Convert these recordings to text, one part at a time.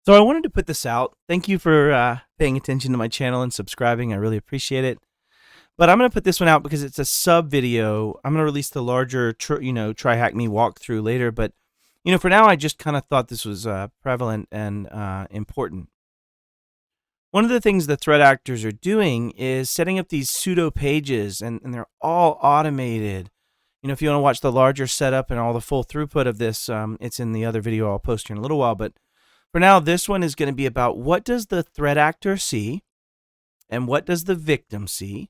So I wanted to put this out. Thank you for paying attention to my channel and subscribing. I really appreciate it. But I'm going to put this one out because it's a sub video. I'm going to release the larger, Try Hack Me walkthrough later. But, for now, I just kind of thought this was prevalent and important. One of the things the threat actors are doing is setting up these pseudo pages, and they're all automated. If you want to watch the larger setup and all the full throughput of this, it's in the other video I'll post here in a little while. But for now, this one is going to be about what does the threat actor see and what does the victim see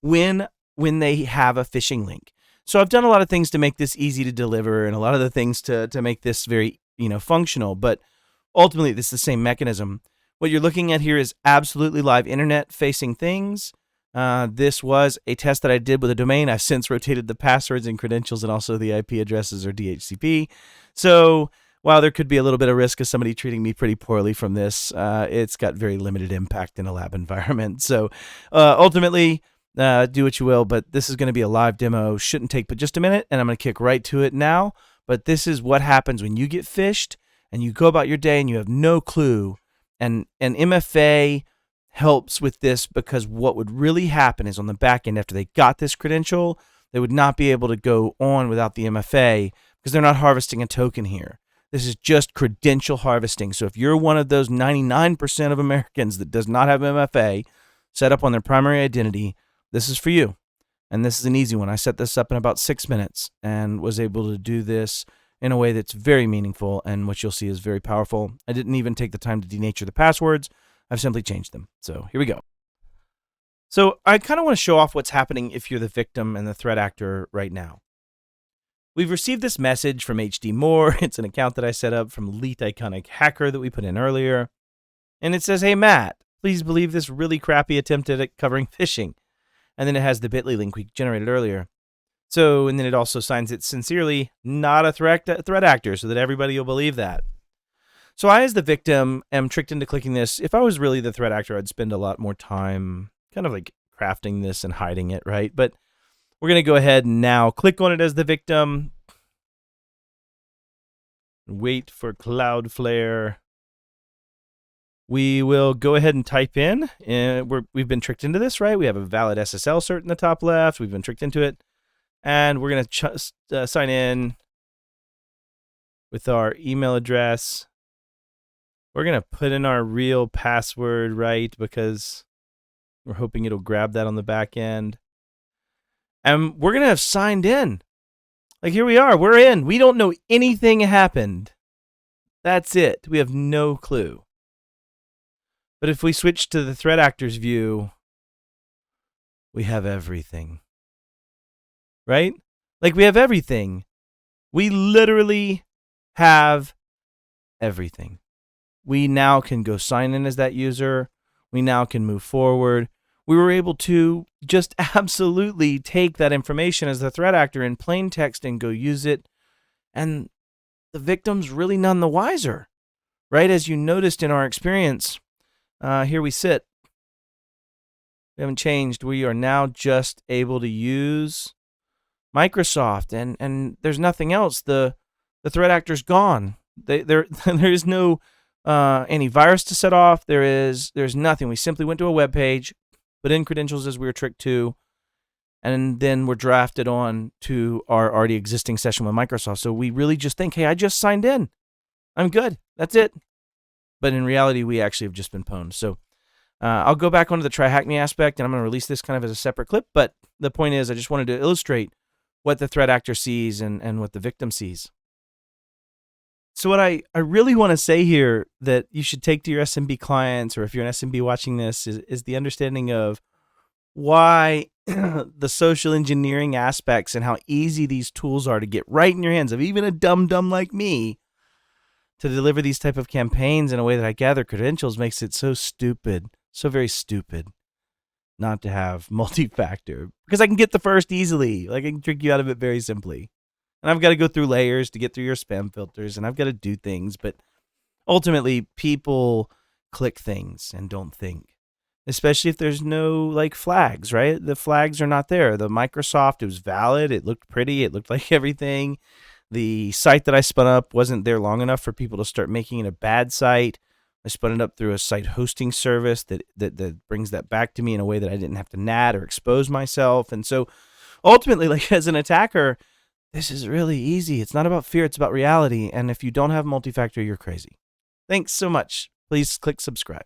when they have a phishing link. So I've done a lot of things to make this easy to deliver and a lot of the things to make this very, functional, but ultimately this is the same mechanism. What you're looking at here is absolutely live internet facing things. This was a test that I did with a domain. I've since rotated the passwords and credentials and also the IP addresses or DHCP. So while there could be a little bit of risk of somebody treating me pretty poorly from this, it's got very limited impact in a lab environment. So ultimately, do what you will, but this is going to be a live demo. Shouldn't take but just a minute, and I'm going to kick right to it now. But this is what happens when you get phished and you go about your day and you have no clue. And MFA helps with this because what would really happen is on the back end, after they got this credential, they would not be able to go on without the MFA because they're not harvesting a token here. This is just credential harvesting. So if you're one of those 99% of Americans that does not have MFA set up on their primary identity, this is for you. And this is an easy one. I set this up in about 6 minutes and was able to do this in a way that's very meaningful, and what you'll see is very powerful. I didn't even take the time to denature the passwords. I've simply changed them. So here we go. So I kind of want to show off what's happening if you're the victim and the threat actor right now. We've received this message from HD Moore. It's an account that I set up from Elite Iconic Hacker that we put in earlier. And it says, "Hey, Matt, please believe this really crappy attempt at covering phishing." And then it has the bit.ly link we generated earlier. So, and then it also signs it sincerely, not a threat actor, so that everybody will believe that. So I, as the victim, am tricked into clicking this. If I was really the threat actor, I'd spend a lot more time kind of like crafting this and hiding it, right? But we're going to go ahead and now click on it as the victim. Wait for Cloudflare. We will go ahead and type in. We've been tricked into this, right? We have a valid SSL cert in the top left. We've been tricked into it. And we're going to sign in with our email address. We're going to put in our real password, right? Because we're hoping it'll grab that on the back end. And we're going to have signed in. Like, here we are. We're in. We don't know anything happened. That's it. We have no clue. But if we switch to the threat actor's view, we have everything. Right? Like, we have everything. We literally have everything. We now can go sign in as that user. We now can move forward. We were able to just absolutely take that information as the threat actor in plain text and go use it. And the victim's really none the wiser, right? As you noticed in our experience, here we sit. We haven't changed. We are now just able to use Microsoft, and there's nothing else. The threat actor's gone. There is no antivirus to set off. There's nothing. We simply went to a web page, put in credentials as we were tricked to, and then we're drafted on to our already existing session with Microsoft. So we really just think, hey, I just signed in. I'm good. That's it. But in reality, we actually have just been pwned. So I'll go back onto the Try Hack Me aspect, and I'm going to release this kind of as a separate clip. But the point is, I just wanted to illustrate what the threat actor sees and what the victim sees. So what I really want to say here that you should take to your SMB clients, or if you're an SMB watching this, is the understanding of why the social engineering aspects and how easy these tools are to get right in your hands of even a dumb like me to deliver these type of campaigns in a way that I gather credentials makes it so stupid, so very stupid not to have multi-factor, because I can get the first easily. Like, I can trick you out of it very simply. And I've got to go through layers to get through your spam filters, and I've got to do things, but ultimately people click things and don't think, especially if there's no like flags, right? The flags are not there. The Microsoft, it was valid. It looked pretty. It looked like everything. The site that I spun up wasn't there long enough for people to start making it a bad site. I spun it up through a site hosting service that brings that back to me in a way that I didn't have to NAT or expose myself. And so ultimately, like as an attacker, this is really easy. It's not about fear, it's about reality. And if you don't have multi-factor, you're crazy. Thanks so much. Please click subscribe.